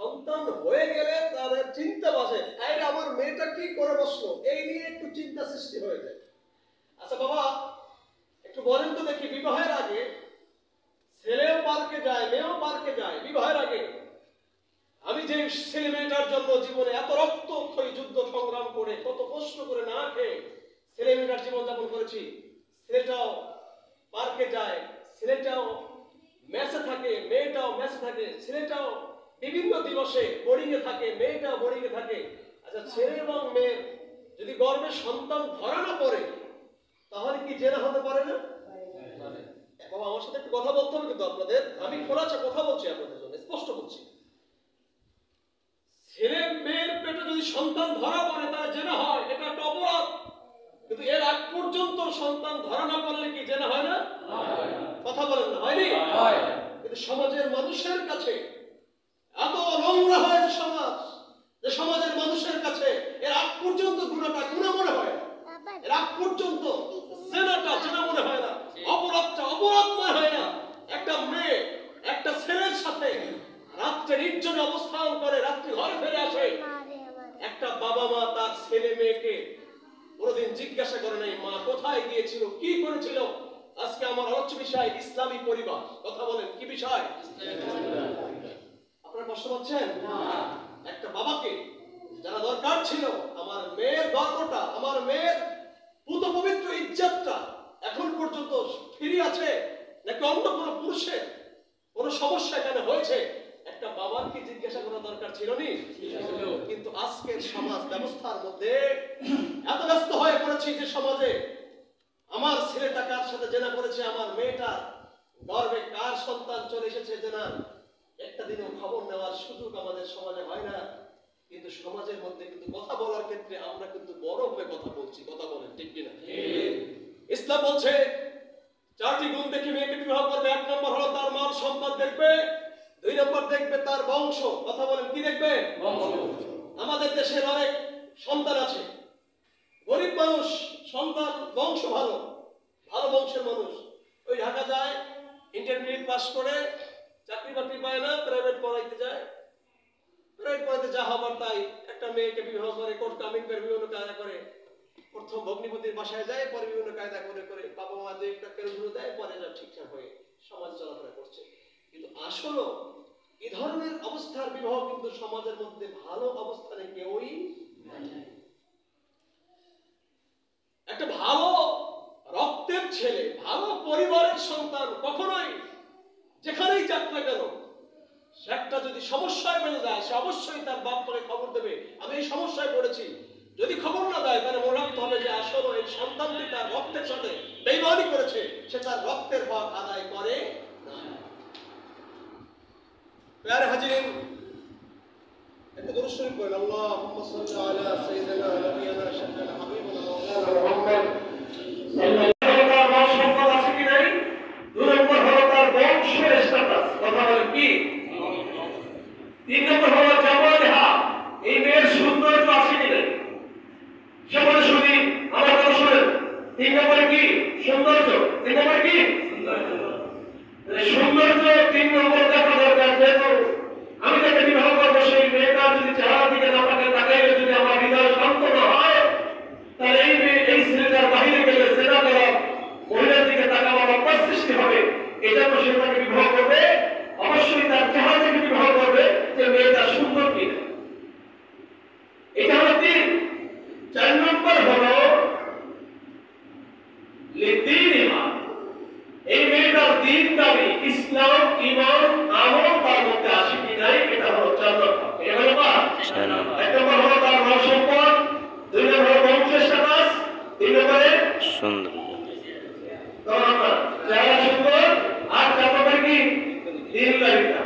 সন্তান হয়ে গেলে তাদের চিন্তা বাসে, আরে আমার মেয়েটা কি করে বসলো, এই নিয়ে একটু চিন্তা সৃষ্টি হয়ে যায়। আচ্ছা বাবা, একটু বলেন তো দেখি, বিবাহের আগে ছেলেও পার্কে যায়, মেয়েও পার্কে যায়, বিবাহের আগে আমি যে ছেলে মেয়েটার জন্য জীবনে এত রক্তক্ষয়ী যুদ্ধ সংগ্রাম করে, কত কষ্ট করে না খেয়ে ছেলে মেয়েটার জীবনযাপন করেছি, ছেলেটাও পার্কে যায়, ছেলেটাও মেসে থাকে, মেয়েটাও মেসে থাকে, ছেলেটাও বিভিন্ন দিবসে বোর্ডিং এ থাকে, মেয়েটাও বোর্ডিং এ থাকে। আচ্ছা, ছেলে এবং মেয়ের যদি গর্ভে সন্তান ধরা না পড়ে তাহলে কি জেনা হতে পারে না? বাবা আমার সাথে একটু কথা বলতে হবে কিন্তু আপনাদের, আমি খোলাচা কথা বলছি আপনাদের জন্য, স্পষ্ট বলছি। ছেলে মেয়ের পেটে যদি সন্তান ধরা পড়ে তার জেনা হয়, এটা একটা অপরাধ। কিন্তু এর আগ পর্যন্ত সন্তান ধরা না পড়লে কি জেনা হয় না? কথা বলেন না, হয়নি? কিন্তু সমাজের মানুষের কাছে এত নোংরা হয়েছে সমাজ, যে সমাজের মানুষের কাছে এর আগ পর্যন্ত গুনাহটা গুনাহ মনে হয় না, এর আগ পর্যন্ত জেনাটা জেনা মনে হয় না, অপরাধটা অপরাধ মনে হয় না। একটা মেয়ে একটা ছেলের সাথে রাত্রে নির্জনে অবস্থান করে রাত্রি ঘরে ফিরে আসে, একটা বাবা মা তার ছেলে মেয়েকে কোনদিন জিজ্ঞাসা করে নাই মা কোথায় গিয়েছিল, কি করেছিল। আজকে আমার আলোচ্য বিষয় ইসলামী পরিবার। কথা বলেন কি বিষয়? আপনারা কষ্ট পাচ্ছেন? একটা বাবাকে যারা দরকার ছিল আমার মেয়ের গর্বটা, আমার মেয়ের পুত পবিত্র ইজ্জতটা এখন পর্যন্ত ফিরে আছে নাকি অন্য কোনো পুরুষের কোন সমস্যা এখানে হয়েছে, একটা বাবার কি জিজ্ঞাসা করা দরকার ছিল নি? কিন্তু আজকের সমাজ ব্যবস্থার মধ্যে এত ব্যস্ত হয়ে পড়েছি যে সমাজে আমার ছেলেটা কার সাথে জেনা করেছে, আমার মেয়েটা গর্ভে কার সন্তান চলে এসেছে জেনা, একটা দিনও খবর নেওয়ার সুযোগ আমাদের সমাজে হয় না। কিন্তু সমাজের মধ্যে কিন্তু কথা বলার ক্ষেত্রে আমরা কিন্তু বড় হয়ে কথা বলছি। কথা বলেন ঠিক কিনা? ইসলাম বলছে 4টি গুণ দেখে মেয়েকে বিবাহ করবে। 1 নম্বর হলো তার মাল সম্পদ দেখবে, 2 নম্বর দেখবে তার বংশ। কথা বলেন কি দেখবে? বংশ। আমাদের দেশের অনেক সন্তান আছে, গরিব মানুষ, সন্তান বংশ ভালো, ভালো বংশের মানুষ, ওই ঢাকা যায়, ইন্টারমিডিয়েট পাস করে চাকরি বাকরি পায় না, প্রাইভেট পড়াইতে যায়, প্রাইভেট পড়াইতে যা হবার তাই একটা মেয়েকে বিবাহ করে, কোর্ট কামিন করে, বিভিন্ন কায়দা করে, প্রথম ভগ্নিপতির বাসায় যায়, পরে বিভিন্ন কায়দা করে করে বাবা মা যে একটা কেরুগুলো দেয়, পরে যা ঠিকঠাক হয়ে সমাজ চলাফেরা করছে। কিন্তু আসলে এই ধরনের অবস্থার বিবাহ কিন্তু সমাজের মধ্যে ভালো অবস্থানে কেউই নাই। একটা ভালো রক্তের ছেলে, ভালো পরিবারের সন্তান কখনোই যেখানেই যাক না কেন, সে একটা যদি সমস্যায় বেঁধে যায় সে অবশ্যই তার বাপ মাকে খবর দেবে আমি এই সমস্যায় পড়েছি। যদি খবর না দেয় তাহলে মনে রাখতে হবে যে আসলে এই সন্তানটি তার রক্তের সাথে বেইমানি করেছে, সে তার রক্তের হক আদায় করে না। প্যারে হাজিরিন, একটু দরুদ শরীফ পড়েন। আল্লাহুম্মা সাল্লি আলা সাইয়্যিদিনা নাবিয়িনা শাফিঈনা হাবিবিনা মাওলানা মুহাম্মদ সাল্লাল্লাহু আলাইহি সম্পদ আছে কি নাই? 2 নম্বর হলো তার বংশের স্ট্যাটাস। কথা বলেন কি? 3 নম্বর হলো জামালিহা, এই মেয়ের সৌন্দর্য আছে কি নাই? সেবনে শুনি আমার কথা শুনেন। 3 নম্বরে কি? সৌন্দর্য। 3 নম্বরে কি? সৌন্দর্য 3 নম্বর দেখা দরকার। যেহেতু আমি যাকে বিবাহ করবো সেই মেয়েটা যদি চেহারা দিকে না তাকাইলে যদি আমার হৃদয় শান্ত না হয়, তাহলে এই ছেলেটার বাহিরে গেলে সেটা করা মহিলার দিকে তাকাবার অভ্যাস সৃষ্টি হবে। এটা তো সে তাকে বিবাহ করবে, অবশ্যই তার চেহারা থেকে বিবাহ করবে যে মেয়েটা সুন্দর কিনা। এটা হলো 3। 4 নম্বর হলো লিদ্দীনিহা, এই মেয়েটার দিন দাবি, ইসলাম, ঈমান, আমল তার মধ্যে আছে কি নাই, এটা হলো 4 নম্বর। এটা হলো 1 নম্বর হলো তার মাল সম্পদ, 2 নম্বর হলো বংশের স্ট্যাটাস, 3 নম্বরে সুন্দর চেহারা সুন্দর, আর 4 নম্বরে কি? দিনদারিতা।